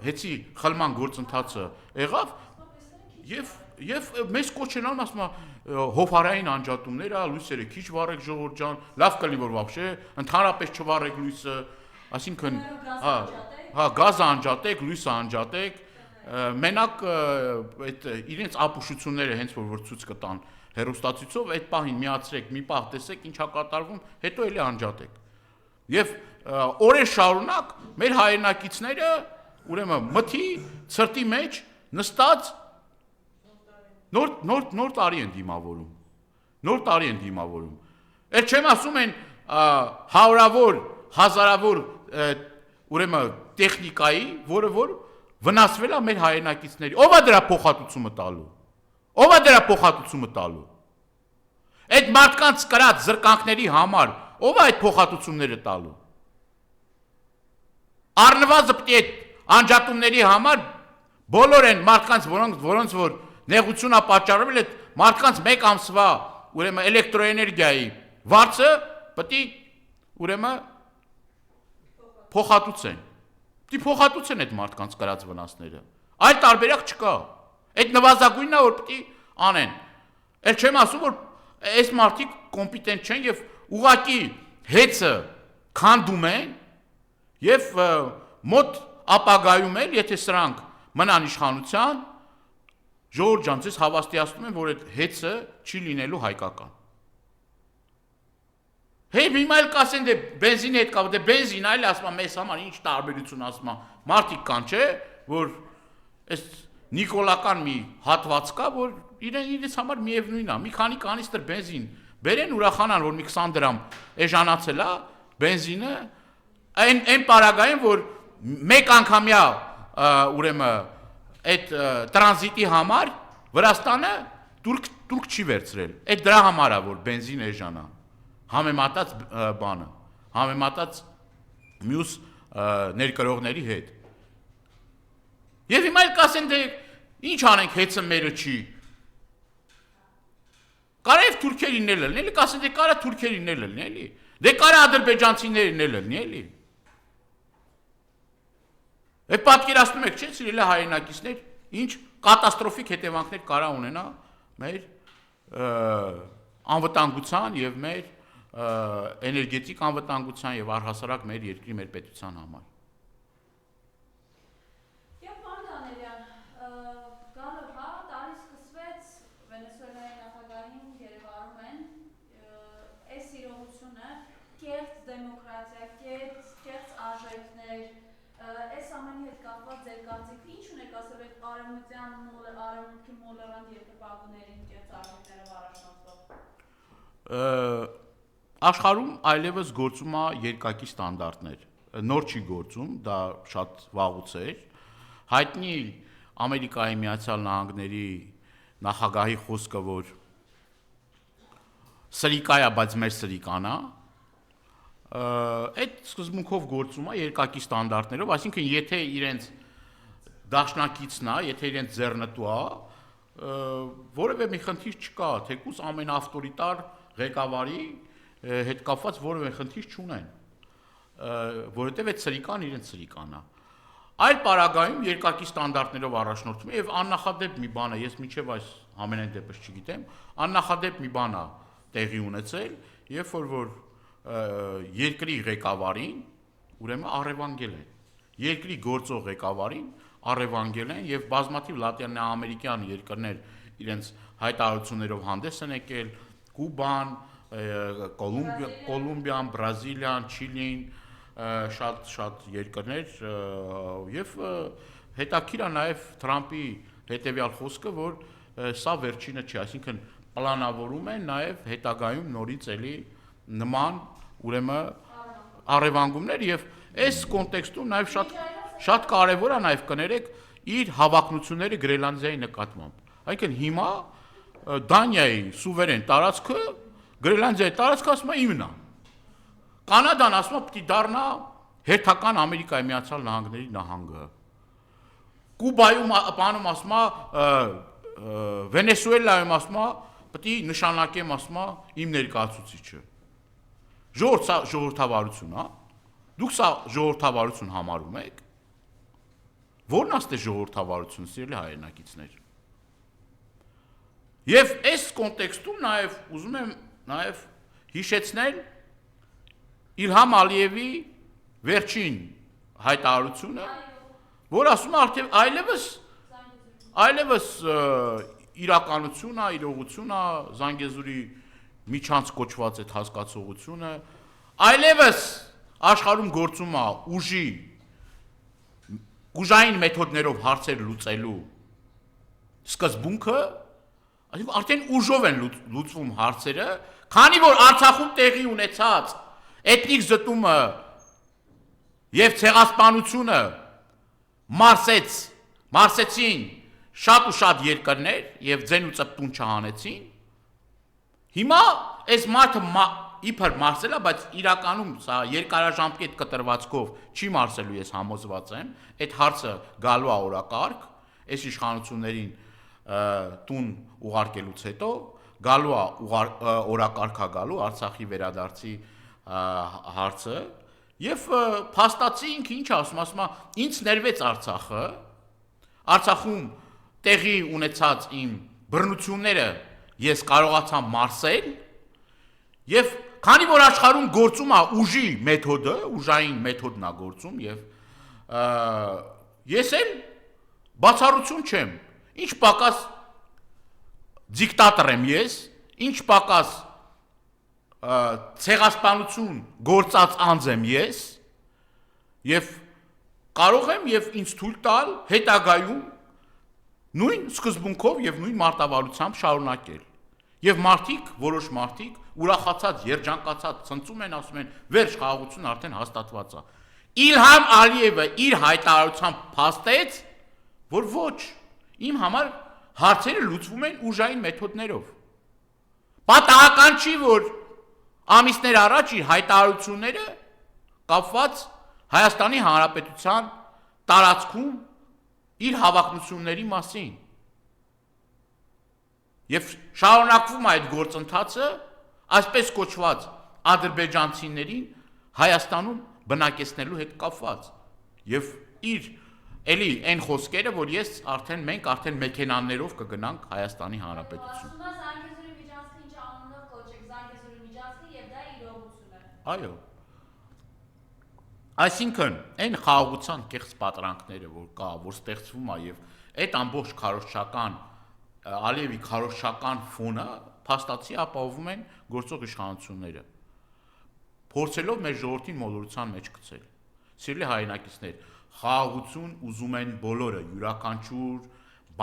A: հեծի խլման գործընթացը եղավ եւ մեզ կոչեն անում, ասում է հովհարային անջատումներ, լույսերը քիչ վառեք ժողովուրդ ջան, լավ կլինի որ вообще ընդհանրապես չվառեք լույսը, այսինքն գազը անջատեք, լույսը անջատեք, մենակ այդ իրենց ապուշությունները հենց որ ցույց կտան հերոստացույցով, այդ պահին միացրեք, մի պահ տեսեք ինչա կատարվում, հետո էլի անջատեք։ Եվ օրեր շարունակ մեր հայրենակիցները ուրեմն մթի ցրտի մեջ նստած նոր տարի են դիմավորում։ Նոր տարի են դիմավորում։ Այդ չեմ ասում են հարյուրավոր, հազարավոր ուրեմն տեխնիկայի, որը որ վնասվել է մեր հայրենակիցների։ Ո՞վ է դրա փոխհատուցումը տալու։ Ո՞վ է դրա փոխհատուցումը տալու։ Այդ մարդկանց կրած զրկանքների համար ո՞վ է այդ փոխհատուցումները տալու։ Առնվազն պետք է անջատումների համար բոլոր են մարդկանց, որոնց որ նեղություն է պատճառվել, այդ մարդկանց մեկ ամսվա ուրեմն էլեկտրոէներգիայի վարձը պետք է ուրեմն փոխհատուցեն։ Պետք է փոխհատուցեն այդ մարդկանց կրած վնասները։ Այլ տարբերակ չկա։ Այդ նվազագույնն է որ պետք է անեն։ Էլ չեմ ասում որ այս մարդիկ կոմպետենտ չեն եւ ուղղակի հեծը քանդում են եւ մոտ ապագայում էլ եթե սրանք մնան իշխանության ժողովուրդ ջան ձեզ հավաստիացնում եմ որ այդ հեծը չի լինելու հայկական։ Հեյ հիմա էլ կասեն դե բենզինի հետ կապ, դե բենզին այլ ասում եմ մեզ համար ինչ տարբերություն ասում եմ, մարդիկ կան չէ, որ այս նիկոլական մի հատված կա, որ իրենց համար միևնույն է, մի քանի կանիստր բենզին բերեն ուրախանան, որ մի 20 դրամ էժանացել է բենզինը, այն պարագային, որ մեկ անգամյա ուրեմն այդ տրանզիտի համար Վրաստանը турք չի վերցրել։ Այդ դրա համար է, որ բենզին էժան է։ Համեմատած բանը, համեմատած մյուս ներկրողների հետ։ Եվ հիմա էլ կասեն դե ինչ անենք հեծը մերը չի։ Կարա եւ թուրքերին էլ լինի, էլի կասեն դե կարա թուրքերին էլ լինի, էլի։ Դե կարա ադրբեջանցիներին էլ լինի, էլի։ Այդ պատկերացնում եք, չէ՞, սիրելի հայրենակիցներ, ինչ կատաստրոֆիկ հետևանքներ կարա ունենա մեր անվտանգության եւ մեր էներգետիկ անվտանգության եւ առհասարակ մեր երկրի մեր պետության համար։
B: Եվ պարոն Դանելյան, գալը հա տարի սկսվեց Վենեսուելայի նախագահին երևարում են այս իրողությունը կեղծ դեմոկրատիա, կեղծ արժեքներ, այս ամենի հետ կապված ձեր կարծիքը ինչ ունեք ասել այդ արևմուտքի մոլերանտ երկրպագուներին կեղծ արժեքներով առաջնորդվող։
A: Աշխարհում այլևս գործում է երկակի ստանդարտներ, նոր չի գործում, դա շատ վաղուց էր, հայտնի Ամերիկայի Միացյալ Նահանգների նախագահի խոսքը, որ սրիկա է, բայց մեր սրիկան է, այդ սկզբունքով գործում է երկակի ստանդարտներով, այսինքն եթե իրենց դաշնակիցն է, եթե իրենց ձեռնտու է, որևէ մի խնդիր չկա, թեկուզ ամենաավտորիտար ղեկավարի հետ կապված որևէ խնդիր չունեն, որովհետև այդ սրիկան իրենց սրիկան է։ Այլ պարագայում երկակի ստանդարտներով առաջնորդվում է եւ աննախադեպ մի բան է, ես մինչեւ այս ամենայն դեպս չգիտեմ, աննախադեպ մի բան է տեղի ունեցել, երբ որ երկրի ղեկավարին ուրեմն առևանգել են։ Երկրի գործող ղեկավարին առևանգել են եւ բազմաթիվ լատինամերիկյան երկրներ իրենց հայտարարություններով հանդես են եկել, Կուբան, Կոլումբիան, Բրազիլիան, Չիլին, շատ երկրներ եւ հետաքրքիր է նաեւ Թրամփի հետեւյալ խոսքը, որ սա վերջինը չի, այսինքն պլանավորում են նաեւ հետագայում նորից էլի նման ուրեմն առևանգումներ եւ այս կոնտեքստում նաեւ շատ կարեւոր է նաեւ կներեք իր հավակնությունները Գրենլանդիայի նկատմամբ։ Այսինքն հիմա Դանիայի սուվերեն տարածքը Գրենլանդիայի տարածքը ասում է իմն է։ Կանադան ասում է պիտի դառնա հերթական Ամերիկայի Միացյալ Նահանգների նահանգը։ Կուբայում բանում ասում է Վենեսուելայում ասում է պիտի նշանակեմ ասում է իմ ներկայացուցիչը։ Ժողովրդավարություն, հա։ Դուք սա ժողովրդավարություն համարում եք։ Որն է ժողովրդավարություն, սիրելի հայրենակիցներ։ Եվ այս կոնտեքստում նաև ուզում եմ նաև հիշեցնել Իլհամ Ալիևի վերջին հայտարարությունը, որ ասում է արդեն այլևս իրականություն է, իրողություն է, Զանգեզուրի միջանց կոչված այդ հասկացողությունը, այլևս աշխարհում գործում է ուժային մեթոդներով հարցեր լուծելու սկզբունքը, այսինքն արդեն ուժով են լուծվում հարցերը, քանի որ Արցախում տեղի ունեցած էթնիկ զտումը եւ ցեղասպանությունը մարսեցին շատ ու շատ երկրներ եւ ձեն ու ծպտուն չհանեցին։ Հիմա այս մարդը իբր մարսելա, բայց իրականում սա երկարաժամկետ կտրվածքով չի մարսելու, ես համոզված եմ, այդ հարցը գալու է օրակարգ, այս իշխանություններին տուն ուղարկելուց հետո գալու է օրակարգա գալու Արցախի վերադարձի հարցը եւ փաստացի ինքը ինչ ասում է, ինձ ներվեց Արցախը, Արցախում տեղի ունեցած իմ բռնությունները ես կարողացա մարսել եւ քանի որ աշխարհում գործում է ուժի մեթոդը, ուժային մեթոդն է գործում եւ ես էլ բացառություն չեմ, ինչ պակաս դիկտատոր եմ ես, ինչ պակաս ցեղասպանություն գործած անձ եմ ես եւ կարող եմ եւ ինձ թույլ տալ հետագայում նույն սկզբունքով եւ նույն մարտավարությամբ շարունակել։ Եվ որոշ մարդիկ ուրախացած, երջանկացած ցնծում են, ասում են, վերջ խաղաղությունը արդեն հաստատված է։ Իլհամ Ալիևը իր հայտարարությամբ փաստեց, որ ոչ, իմ համար հարցերը լուծվում են ուժային մեթոդներով։ Պատահական չի, որ ամիսներ առաջ իր հայտարարությունները կապված Հայաստանի Հանրապետության տարածքում իր հավակնությունների մասին։ Եվ շարունակվում այդ գործընթացը այսպես կոչված ադրբեջանցիներին Հայաստանում բնակեցնելու հետ կապված։ Եվ իր էլի այն խոսքերը, որ մենք արդեն մեքենաներով կգնանք Հայաստանի Հանրապետություն։
B: Զանգեզուրի միջանցքը ինչ անունով կոչեք, Զանգեզուրի միջանցքը եւ դա իրողություն է։
A: Այո։ Այսինքն, այն խաղաղության կեղծ պատրանքները, որ կա, որ ստեղծվում է եւ այդ ամբողջ քարոզչական Ալիևի քարոզչական ֆոնը փաստացի ապահովում են գործող իշխանությունները, փորձելով մեր ժողովրդին մոլորության մեջ գցել։ Սիրելի հայրենակիցներ, խաղաղություն ուզում են բոլորը, յուրաքանչյուր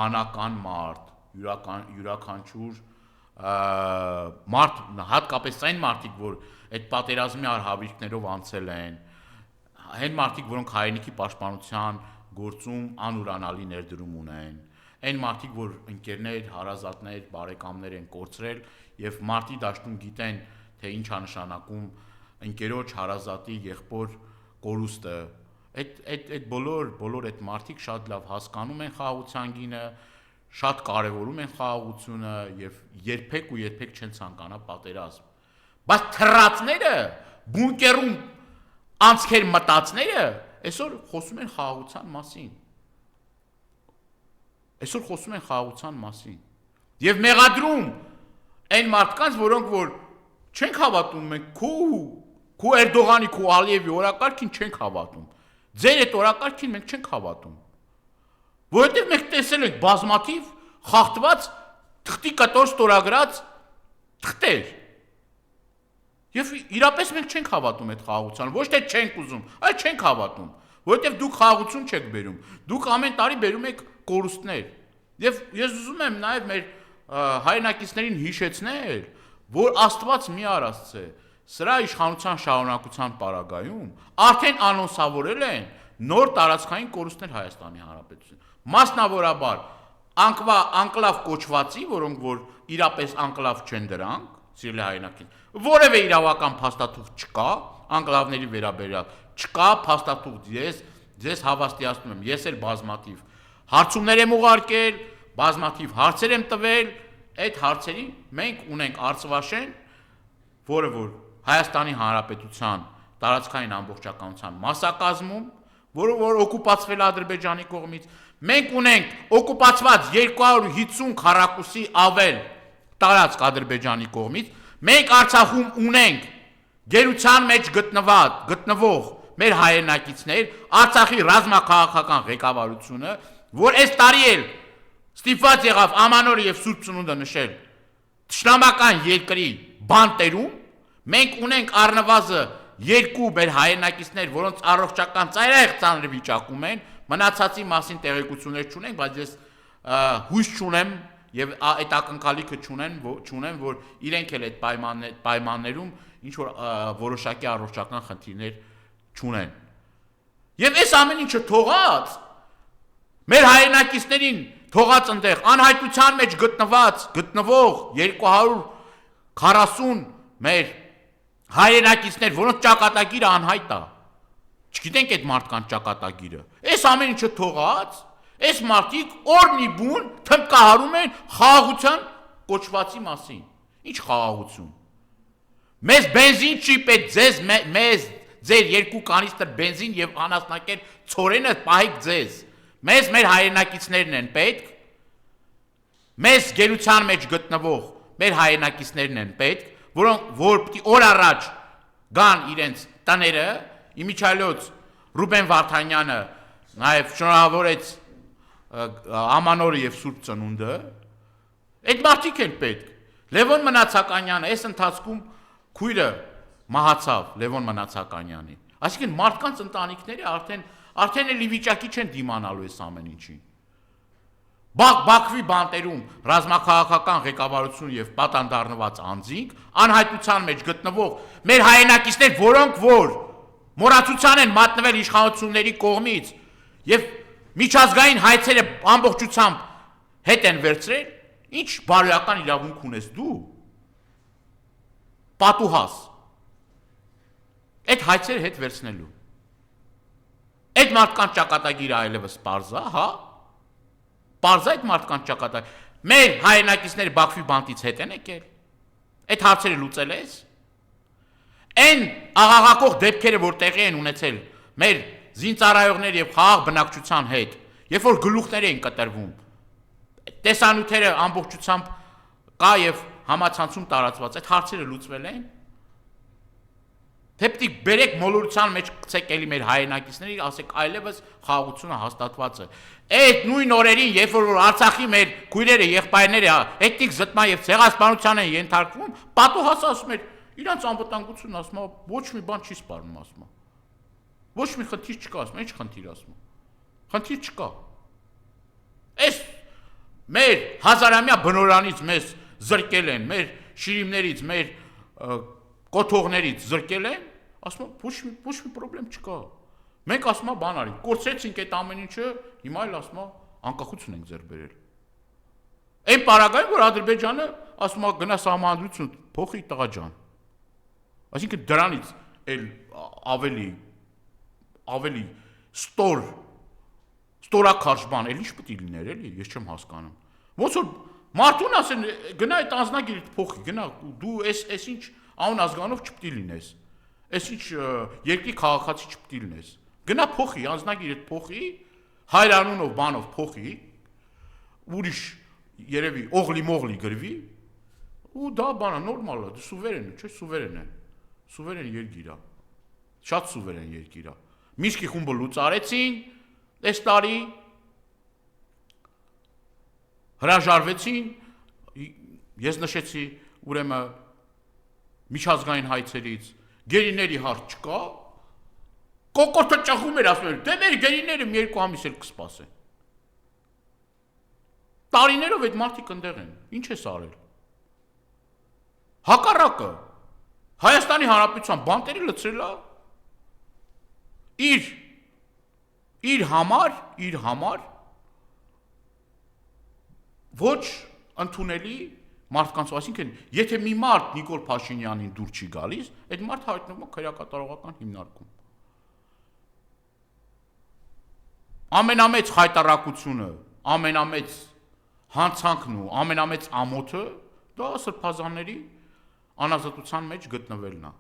A: բանական մարդ, յուրաքանչյուր մարդ, հատկապես այն մարդիկ, որ այդ պատերազմի արհավիրքներով անցել են, այն մարդիկ, որոնք հայրենիքի պաշտպանության գործում անուրանալի ներդրում ունեն, այն մարդիկ, որ ընկերներ, հարազատներ, բարեկամներ են կորցրել եւ մարտի դաշտում գիտեն, թե ինչ է նշանակում ընկերոջ, հարազատի, եղբոր կորուստը, այդ բոլոր այդ մարդիկ շատ լավ հասկանում են խաղաղության գինը, շատ կարևորում են խաղաղությունը եւ երբեք չեն ցանկանա պատերազմ։ Բայց թռածները, բունկերում անցքեր մտածները այսօր խոսում են խաղաղության մասին։ Եվ մեղադրում այն մարդկանց, որոնք որ չենք հավատում, մենք քու Էրդողանի, քու Ալիևի օրակարգին չենք հավատում։ Ձեր այդ օրակարգին մենք չենք հավատում։ Որովհետև մենք տեսել ենք բազմաթիվ խախտված թղթի կտոր ստորագրած թղթեր։ Եվ իրապես մենք չենք հավատում այդ խաղաղությանը, ոչ թե չենք ուզում, այլ չենք հավատում, որովհետև դուք խաղաղություն չեք բերում, դուք ամեն տարի բերում եք կորուստներ։ Եվ ես ուզում եմ նաև մեր հայրենակիցներին հիշեցնել, որ Աստված մի արածց է, սրա իշխանության շարունակության պարագայում արդեն անոնսավորել են նոր տարածքային կորուստներ Հայաստանի Հանրապետությունում։ Մասնավորաբար անկլավ կոչվածի, որոնք որ իրապես անկլավ չեն դրանք, սիրելի հայրենակիցներ, որևէ իրավական փաստաթուղթ չկա, անկլավների վերաբերյալ չկա փաստաթուղթ, ես հավաստիացնում եմ, ես էլ բազմաթիվ հարցումներ եմ ուղարկել, բազմաթիվ հարցեր եմ տվել, այդ հարցերի մենք ունենք Արցվաշեն, որը որ Հայաստանի Հանրապետության տարածքային ամբողջականության մասնակազմում, որը որ օկուպացվել Ադրբեջանի կողմից, մենք ունենք օկուպացված 250 քառակուսի ավել տարածք Ադրբեջանի կողմից, մենք Արցախում ունենք գերության մեջ գտնվող մեր հայրենակիցներ, Արցախի ռազմաքաղաքական ղեկավարությունը, որ այս տարի էլ ստիպված եղավ Ամանորը եւ Սուրբ Ծնունդը նշել թշնամական երկրի բանտերում, մենք ունենք առնվազն երկու մեր հայրենակիցներ, որոնց առողջական ծայրահեղ ծանր վիճակում են, մնացածի մասին տեղեկություններ չունենք, բայց ես հույս չունեմ եւ այդ ակնկալիքը չունեմ, որ իրենք էլ այդ պայմաններում ինչ որ որոշակի առողջական խնդիրներ չունեն։ Եւ այս ամեն ինչը թողած մեր հայրենակիցներին թողած այնտեղ անհայտության մեջ գտնվող 240 մեր հայրենակիցներ, որոնց ճակատագիրը անհայտ է, չգիտենք այդ մարդկանց ճակատագիրը, այս ամեն ինչը թողած, այս մարդիկ օրնի բուն թմբկահարում են խաղաղության կոչվածի մասին։ Ինչ խաղաղություն։ Մեզ բենզին չի պետք, ձեր 2 կանիստր բենզին եւ անասնակեր ցորենը պահեք ձեզ։ Մեզ մեր հայրենակիցներն են պետք, մեզ գերության մեջ գտնվող մեր հայրենակիցներն են պետք, որ պիտի օր առաջ գան իրենց տները, իմիջիայլոց Ռուբեն Վարդանյանը նաև շնորհավորեց Ամանորը եւ Սուրբ Ծնունդը, այդ մարդիկ են պետք։ Լևոն Մնացականյանը այս ընթացքում քույրը մահացավ Լևոն Մնացականյանի։ Այսինքն մարդկանց ընտանիքները արդեն էլ ի վիճակի չեն դիմանալու այս ամեն ինչին։ Բաքվի բանտերում ռազմաքաղաքական ղեկավարություն եւ պատանդառնված անձինք, անհայտության մեջ գտնվող մեր հայրենակիցներ, որոնք որ մոռացության են մատնվել իշխանությունների կողմից եւ միջազգային հայցերը ամբողջությամբ հետ են վերցրել, ինչ բարոյական իրավունք ունես դու պատուհաս այդ հայցերը հետ վերցնելու։ Այդ մարդկանց ճակատագիրը այլևս պարզա, հա։ Պարզա այդ մարդկանց ճակատագիրը։ Մեր հայրենակիցները Բաքվի բանտից հետ են եկել։ Այդ հարցերը լուծել ես։ Այն աղաղակող դեպքերը, որ տեղի են ունեցել մեր զինծառայողների եւ խաղաղ բնակչության հետ, երբ որ գլուխներ էին կտրվում, տեսանյութերը ամբողջությամբ կա եւ համացանցում տարածված, այդ հարցերը լուծվել են։ Թեպտի բերեք մոլորության մեջ գցեք էլի մեր հայրենակիցների, ասեք այլևս խաղաղությունը հաստատված է։ Այդ նույն օրերին, երբ որ Արցախի մեր քույրերը, եղբայրները էթնիկ զտման եւ ցեղասպանության են ենթարկվում, պատուհաս ասում էր, իրանց անվտանգությունն ասում է, ոչ մի բան չի սպառնում, ասում է։ Ոչ մի խնդիր չկա, ասում է, ինչ խնդիր ասում է։ Խնդիր չկա։ Այս մեր հազարամյա բնորանից մեզ զրկել են, մեր շիրիմներից, մեր կոթողներից զրկել են, ասում եմ, ոչ մի պրոբլեմ չկա։ Մենք ասում եմ, բան արինք, կորցրեցինք այդ ամեն ինչը, հիմա էլ ասում եմ, անկախություն ենք ձեռք բերել։ Այն պարագայում, որ Ադրբեջանը ասում է, գնա սահմանադրություն փոխի տղա ջան։ Այսինքն դրանից էլ ավելի ստորաքարշ բան, էլ ինչ պետք է լիներ, էլի, ես չեմ հասկանում։ Ոնց որ մարդուն ասեն, գնա այդ անձնագիրը փոխի, գնա դու այս ինչ անուն ազգանով չպետք է լինես։ Այս ինչ երկրի քաղաքացի չպետք է լինես։ Գնա փոխի, անձնագիրը փոխի, հայրանունով բանով փոխի, ուրիշ երևի օղլի-մողլի գրվի, ու դա բանը նորմալ է, դու սուվերեն է, չէ՞, սուվերեն է։ Սուվերեն երկիր է։ Շատ սուվերեն երկիր է։ Մինսկի խումբը լուծարեցին, այս տարի հրաժարվեցին, ես նշեցի, ուրեմն միջազգային հայցերից, գերիների հարց չկա, կոկորդը ճախում էր, ասում էր, դե մեր գերիները մի երկու ամիս էլ կսպասեն։ Տարիներով այդ մարդիկ ընդեղ են, ինչ ես արել։ Հակառակը, Հայաստանի Հանրապետության բանտերը լցրել է իր համար ոչ ընդունելի մարդկանց, այսինքն, եթե մի մարդ Նիկոլ Փաշինյանին դուր չի գալիս, այդ մարդ հայտնվում է քրեակատարողական հիմնարկում։ Ամենամեծ խայտառակությունը, ամենամեծ հանցանքն ու ամենամեծ ամոթը դա սրբազանների անազատության մեջ գտնվելն է։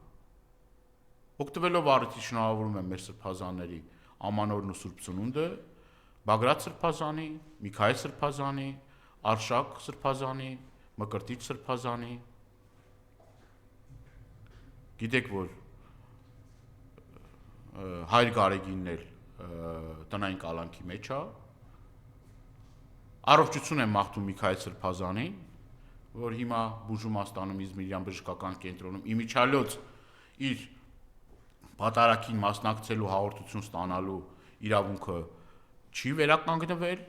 A: Օգտվելով առիթից շնորհավորում եմ մեր սրբազանների ամանորն ու Սուրբ Ծնունդը, Բագրատ Սրբազանի, Միքայել Սրբազանի, Արշակ Սրբազանի, Մկրտիչ Սրբազանի։ Գիտեք, որ հայր Գարեգինն էլ տնային կալանքի մեջ է։ Առողջություն եմ մաղթում Միքայել Սրբազանին, որ հիմա Բուժումաստանում Իզմիրյան բժշկական կենտրոնում իմիջիալոց իր պատարագին մասնակցելու հաղորդություն ստանալու իրավունքը չի վերականգնվել։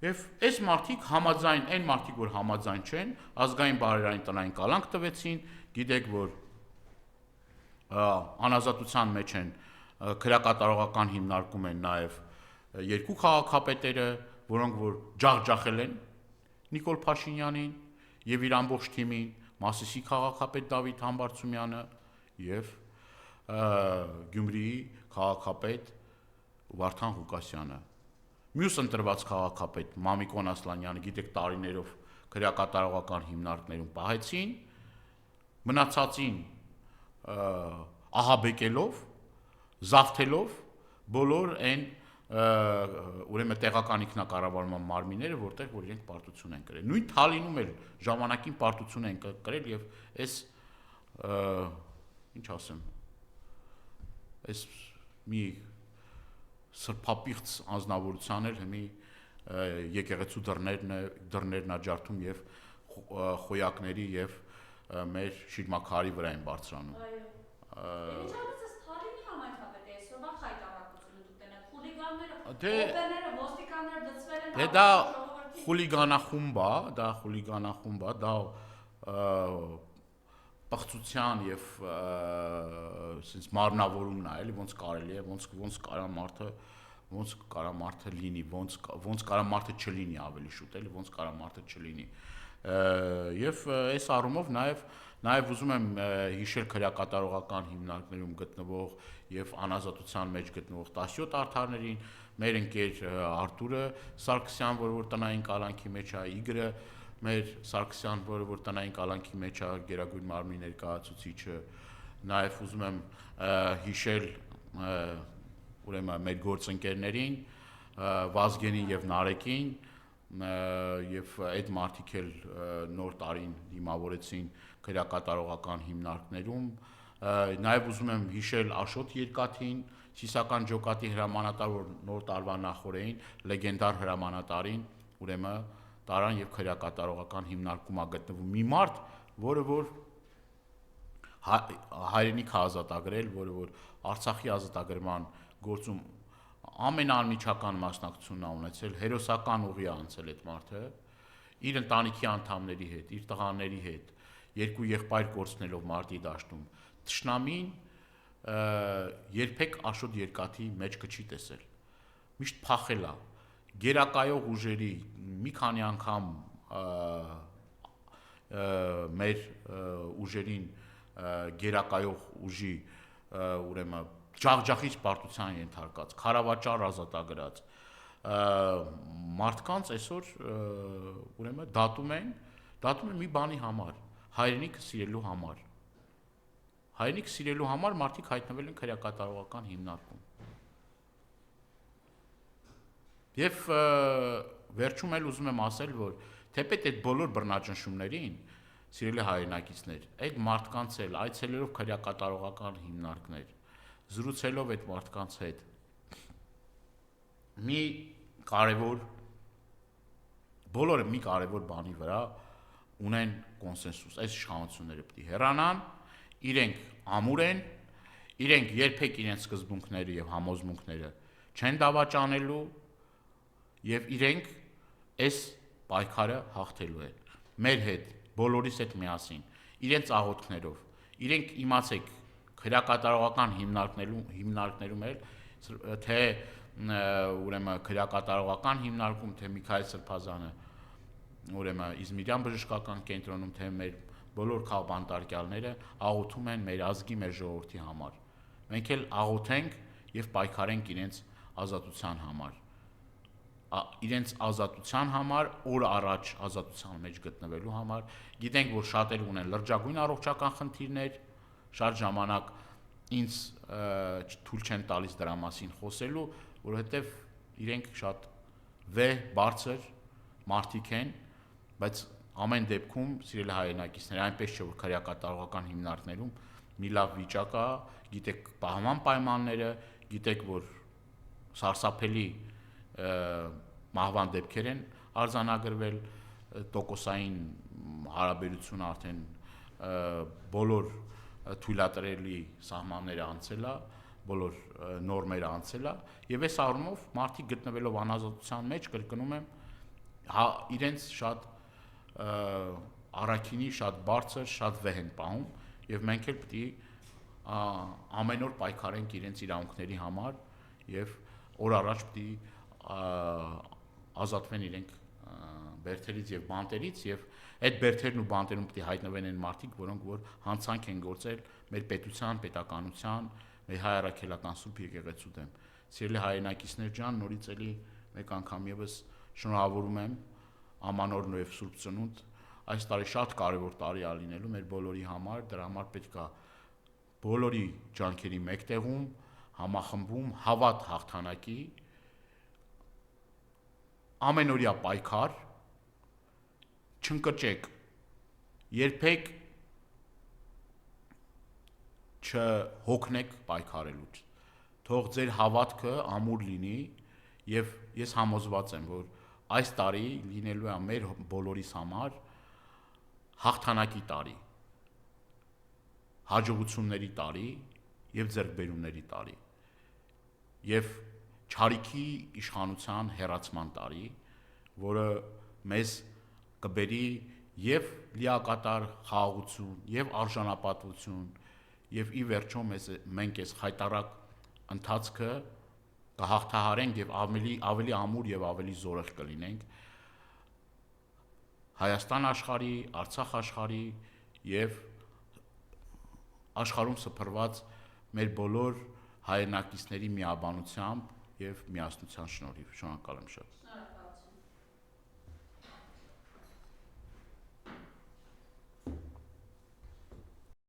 A: Եվ այս մարդիկ համաձայն, այն մարդիկ, որ համաձայն չեն, ազգային բարերարին տնային կալանք տվեցին, գիտեք, որ անազատության մեջ են քրեակատարողական հիմնարկում են նաև երկու քաղաքապետերը, որոնք որ ջախջախել են Նիկոլ Փաշինյանին եւ իր ամբողջ թիմին, Մասիսի քաղաքապետ Դավիթ Համբարձումյանը եւ Գյումրիի քաղաքապետ Վարդան Ղուկասյանը։ Մյուս ընտրված քաղաքապետ Մամիկոն Ասլանյանը, գիտեք, տարիներով քրեակատարողական հիմնարկներում պահեցին, մնացածին ահաբեկելով, զավթելով բոլոր այն ուրեմն տեղական ինքնակառավարման մարմինները, որտեղ որ իրենք պարտություն են կրել։ Նույն Թալինում էլ ժամանակին պարտություն են կրել եւ այս ինչ ասեմ, այս մի սրբապիղծ անձնավորության էլ հիմի եկեղեցու դռներն աջարդում եւ խոյակների եւ մեր շիրմաքարի վրա են բարձրանում։
B: Ինչպես է Ստալինի համայնքապետի այսօրվա խայտարակությունը դուք տենեք խուլիգանները,
A: Դե
B: ոստիկանները դծվել են
A: Դե դա խուլիգանախումբ է, դա պղծության եւ ասես մարմնավորումն է, էլի ոնց կարելի է, ոնց կարա մարդը լինի, ոնց կարա մարդը չլինի ավելի շուտ, էլի ոնց կարա մարդը չլինի։ Եվ այս առումով նաեւ ուզում եմ հիշել քրեակատարողական հիմնարկներում գտնվող եւ անազատության մեջ գտնվող 17 արդարներին, մեր ընկեր Արտուրը Սարգսյան, որ տնային կալանքի մեջ է, Իգրը մեր Սարգսյան, որ տնային կալանքի մեջ է, Գերագույն մարմնի ներկայացուցիչը, նաեւ ուզում եմ հիշել ուրեմն մեր գործընկերներին, Վազգենին եւ Նարեկին, եւ այդ մարդիկ էլ նոր տարին դիմավորեցին քրեակատարողական հիմնարկներում, նաեւ ուզում եմ հիշել Աշոտ Երկաթին, Սիսական ջոկատի հրամանատար, որ նոր տարվա նախորդին լեգենդար հրամանատարին, ուրեմն տարան եւ քրեակատարողական հիմնարկում է գտնվում մի մարդ, որը որ հայրենիք ազատագրել, որը որ Արցախի ազատագրման գործում ամենաանմիջական մասնակցությունն է ունեցել, հերոսական ուղի է անցել այդ մարդը, իր ընտանիքի անդամների հետ, իր տղաների հետ, երկու եղբայր կորցնելով մարտի դաշտում, թշնամին երբեք Աշոտ Երկաթի մեջքը չի տեսել, միշտ փախել է, գերակայող ուժերի մի քանի անգամ մեր ուժերին գերակայող ուժի ուրեմն ջախջախից պարտության ենթարկած, քարավաճառ ազատագրած մարդկանց այսօր ուրեմն դատում են մի բանի համար, հայրենիքը սիրելու համար մարդիկ հայտնվել են քրեակատարողական հիմնարկում։ Եվ վերջում էլ ուզում եմ ասել, որ թեպետ այդ բոլոր բռնաճնշումներին, սիրելի հայրենակիցներ, այդ մարդկանց էլ այցելելով քրեակատարողական հիմնարկներ, զրուցելով այդ մարդկանց հետ, բոլորը մի կարևոր բանի վրա ունեն կոնսենսուս, այս իշխանությունները պետք է հեռանան, իրենք ամուր են, իրենք երբեք իրենց սկզբունքները եւ համոզմունքները չեն դավաճանելու եւ իրենք այս պայքարը հաղթելու են մեր հետ, բոլորիս հետ միասին, իրենց աղոթքներով, իրենք իմացեք քրեակատարողական հիմնարկներում էլ, թե ուրեմն քրեակատարողական հիմնարկում, թե Միքայել Սրբազանը, ուրեմն Իզմիրյան բժշկական կենտրոնում, թե մեր բոլոր քաղբանտարկյալները աղոթում են մեր ազգի, մեր ժողովրդի համար։ Մենք էլ աղոթենք եւ պայքարենք իրենց ազատության համար։ Իրենց ազատության համար, օր առաջ ազատության մեջ գտնվելու համար, գիտենք, որ շատեր ունեն լրջագույն առողջական խնդիրներ, շատ ժամանակ ինձ թույլ չեն տալիս դրա մասին խոսելու, որովհետեւ իրենք շատ վեհ, բարձր մարդիկ են, բայց ամեն դեպքում սիրելի հայրենակիցներ, այնպես չէ, որ քրեակատարողական հիմնարկներում մի լավ վիճակ է, գիտեք պահման պայմանները, գիտեք, որ սարսափելի մահվան դեպքեր են արձանագրվել, տոկոսային հարաբերությունը արդեն բոլոր թույլատրելի սահմանները անցել է, բոլոր նորմերը անցել է, եւ այս առումով մարդիկ գտնվելով անազատության մեջ, կրկնում եմ, իրենց շատ առաքինի, շատ բարձր, շատ վեհ են պահում, եւ մենք էլ պետք է ամեն օր պայքարենք իրենց իրավունքների համար եւ օր առաջ պետք է ազատվեն իրենք բերդերից եւ բանտերից եւ այդ բերդերն ու բանտերում պետք է հայտնվեն այն մարդիկ, որոնք որ հանցանք են գործել մեր պետության, պետականության, մեր հայ առաքելական Սուրբ եկեղեցու դեմ։ Սիրելի հայրենակիցներ ջան, նորից էլի մեկ անգամ եւս շնորհավորում եմ Ամանորն ու Սուրբ Ծնունդ, այս տարի շատ կարևոր տարի է լինելու մեր բոլորի համար, դրա համար պետք է բոլորի ջանքերի մեկտեղում, համախմբում, հավատ հաղթանակի, ամենօրյա պայքար, չընկճեք, երբեք չհոգնեք պայքարելուց, թող ձեր հավատքը ամուր լինի եւ ես համոզված եմ, որ այս տարի լինելու է մեր բոլորիս համար հաղթանակի տարի, հաջողությունների տարի եւ ձեռքբերումների տարի եւ չարիքի իշխանության հեռացման տարի, որը մեզ կբերի եւ լիակատար խաղաղություն եւ արժանապատվություն եւ ի վերջո մենք այս խայտարակ ընթացքը կհաղթահարենք եւ ավելի ամուր եւ ավելի զորեղ կլինենք Հայաստան աշխարհի, Արցախ աշխարհի եւ աշխարհում սփռված մեր բոլոր հայրենակիցների միաբանությամբ եւ միասնության շնորհիվ։ Շնորհակալ եմ շատ։